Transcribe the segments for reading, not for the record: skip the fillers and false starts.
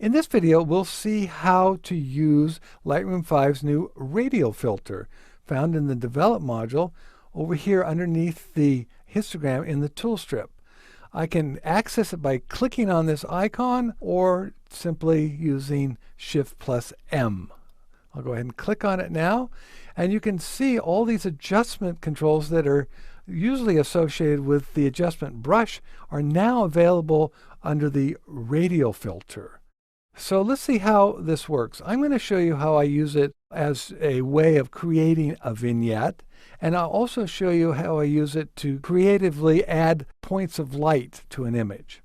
In this video, we'll see how to use Lightroom 5's new radial filter found in the Develop module over here underneath the histogram in the tool strip. I can access it by clicking on this icon or simply using Shift+M. I'll go ahead and click on it now, and you can see all these adjustment controls that are usually associated with the adjustment brush are now available under the radial filter. So let's see how this works. I'm going to show you how I use it as a way of creating a vignette, and I'll also show you how I use it to creatively add points of light to an image.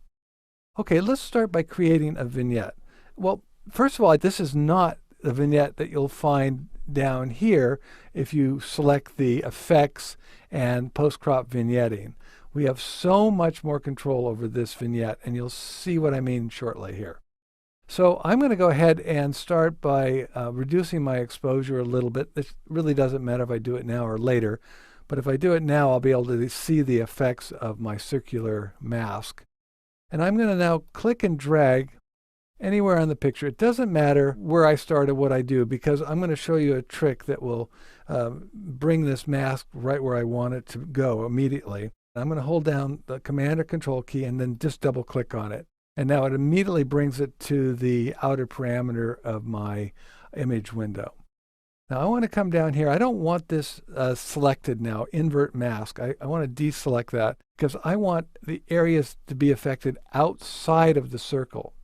Okay, let's start by creating a vignette. Well, first of all, this is not the vignette that you'll find down here if you select the effects and post-crop vignetting. We have so much more control over this vignette, and you'll see what I mean shortly here. So I'm going to go ahead and start by reducing my exposure a little bit. This really doesn't matter if I do it now or later, but if I do it now, I'll be able to see the effects of my circular mask. And I'm going to now click and drag anywhere on the picture. It doesn't matter where I start or what I do, because I'm going to show you a trick that will bring this mask right where I want it to go immediately. I'm going to hold down the Command or Control key and then just double click on it. And now it immediately brings it to the outer parameter of my image window. Now I want to come down here. I don't want this selected now, invert mask. I want to deselect that because I want the areas to be affected outside of the circle.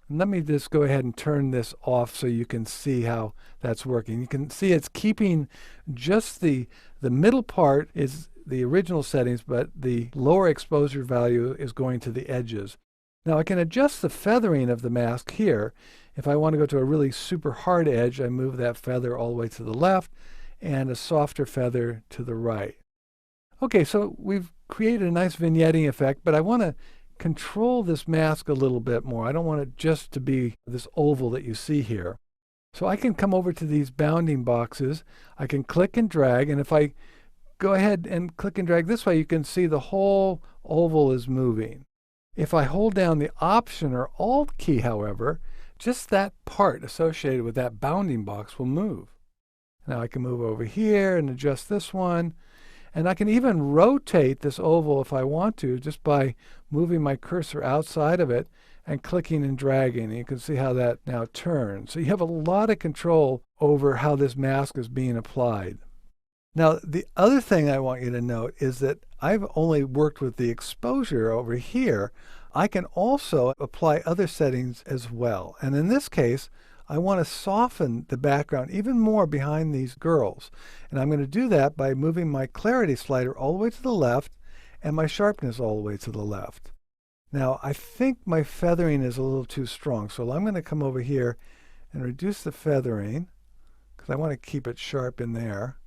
And let me just go ahead and turn this off so you can see how that's working. You can see it's keeping just the middle part is the original settings, but the lower exposure value is going to the edges. Now I can adjust the feathering of the mask here. If I want to go to a really super hard edge, I move that feather all the way to the left and a softer feather to the right. Okay, so we've created a nice vignetting effect, but I want to control this mask a little bit more. I don't want it just to be this oval that you see here. So I can come over to these bounding boxes. I can click and drag, and if I go ahead and click and drag this way, you can see the whole oval is moving. If I hold down the Option or Alt key, however, just that part associated with that bounding box will move. Now I can move over here and adjust this one, and I can even rotate this oval if I want to, just by moving my cursor outside of it and clicking and dragging. And you can see how that now turns. So you have a lot of control over how this mask is being applied. Now, the other thing I want you to note is that I've only worked with the exposure over here. I can also apply other settings as well. And in this case, I want to soften the background even more behind these girls. And I'm going to do that by moving my clarity slider all the way to the left and my sharpness all the way to the left. Now, I think my feathering is a little too strong, so I'm going to come over here and reduce the feathering because I want to keep it sharp in there.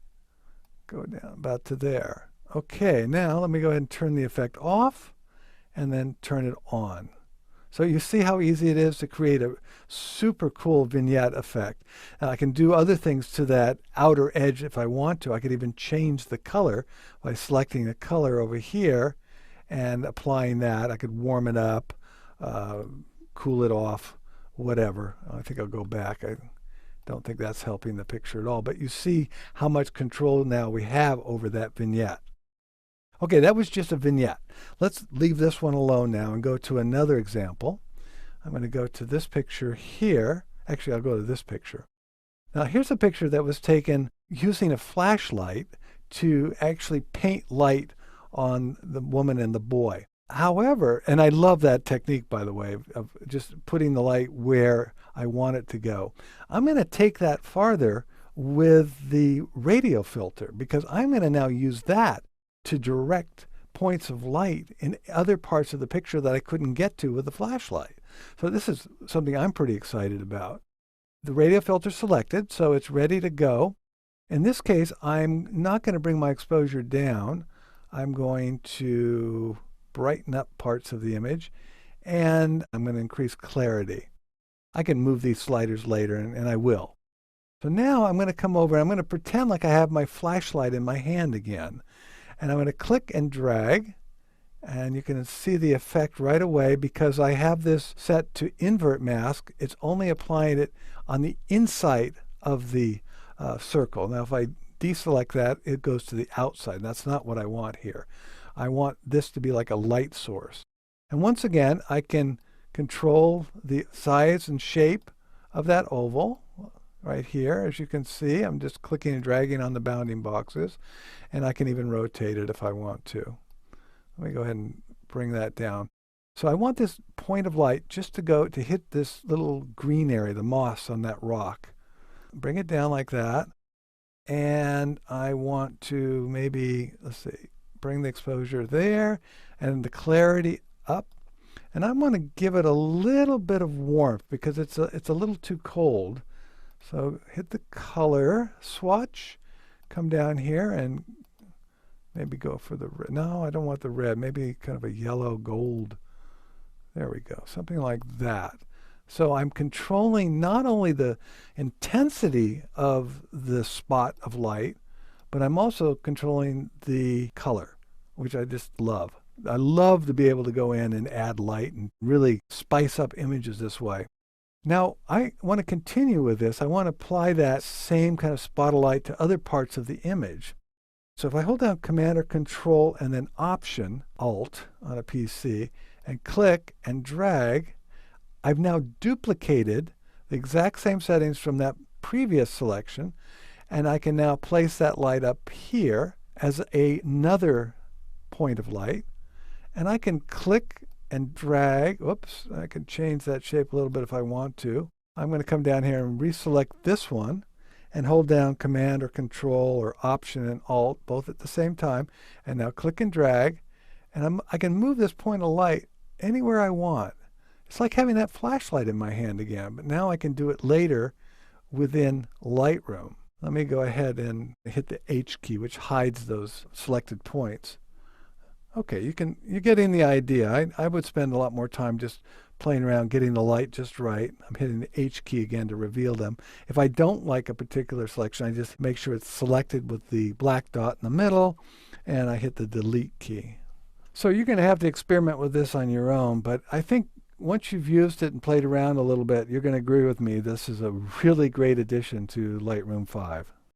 Go down about to there. Okay, now let me go ahead and turn the effect off and then turn it on. So you see how easy it is to create a super cool vignette effect. Now I can do other things to that outer edge if I want to. I could even change the color by selecting the color over here and applying that. I could warm it up, cool it off, whatever. I think I'll go back. I don't think that's helping the picture at all, but you see how much control now we have over that vignette. Okay, that was just a vignette. Let's leave this one alone now and go to another example. I'm going to go to this picture here. Actually, I'll go to this picture. Now, here's a picture that was taken using a flashlight to actually paint light on the woman and the boy. However, and I love that technique, by the way, of just putting the light where I want it to go. I'm going to take that farther with the radial filter because I'm going to now use that to direct points of light in other parts of the picture that I couldn't get to with the flashlight. So this is something I'm pretty excited about. The radial filter selected, so it's ready to go. In this case, I'm not going to bring my exposure down. I'm going to brighten up parts of the image, and I'm going to increase clarity. I can move these sliders later, and I will. So now I'm going to come over and I'm going to pretend like I have my flashlight in my hand again. And I'm going to click and drag, And you can see the effect right away because I have this set to invert mask. It's only applying it on the inside of the circle. Now if I deselect that, it goes to the outside. That's not what I want here. I want this to be like a light source. And once again, I can control the size and shape of that oval right here. As you can see, I'm just clicking and dragging on the bounding boxes, and I can even rotate it if I want to. Let me go ahead and bring that down. So I want this point of light just to hit this little green area, the moss on that rock. Bring it down like that. And I want to maybe, let's see, bring the exposure there and the clarity up. And I want to give it a little bit of warmth because it's a little too cold. So hit the color swatch, come down here and maybe go for the red. No, I don't want the red. Maybe kind of a yellow gold. There we go. Something like that. So I'm controlling not only the intensity of the spot of light, but I'm also controlling the color, which I just love. I love to be able to go in and add light and really spice up images this way. Now, I want to continue with this. I want to apply that same kind of spot of light to other parts of the image. So if I hold down Command or Control and then Option, Alt on a PC, and click and drag, I've now duplicated the exact same settings from that previous selection, and I can now place that light up here as another point of light. And I can click and drag. Whoops, I can change that shape a little bit if I want to. I'm going to come down here and reselect this one and hold down Command or Control or Option and Alt both at the same time, and now click and drag, and I can move this point of light anywhere I want. It's like having that flashlight in my hand again, but now I can do it later within Lightroom. Let me go ahead and hit the H key, which hides those selected points. Okay, you're getting the idea. I would spend a lot more time just playing around getting the light just right. I'm hitting the H key again to reveal them. If I don't like a particular selection, I just make sure it's selected with the black dot in the middle, and I hit the delete key. So you're going to have to experiment with this on your own, but I think once you've used it and played around a little bit, you're going to agree with me. This is a really great addition to Lightroom 5.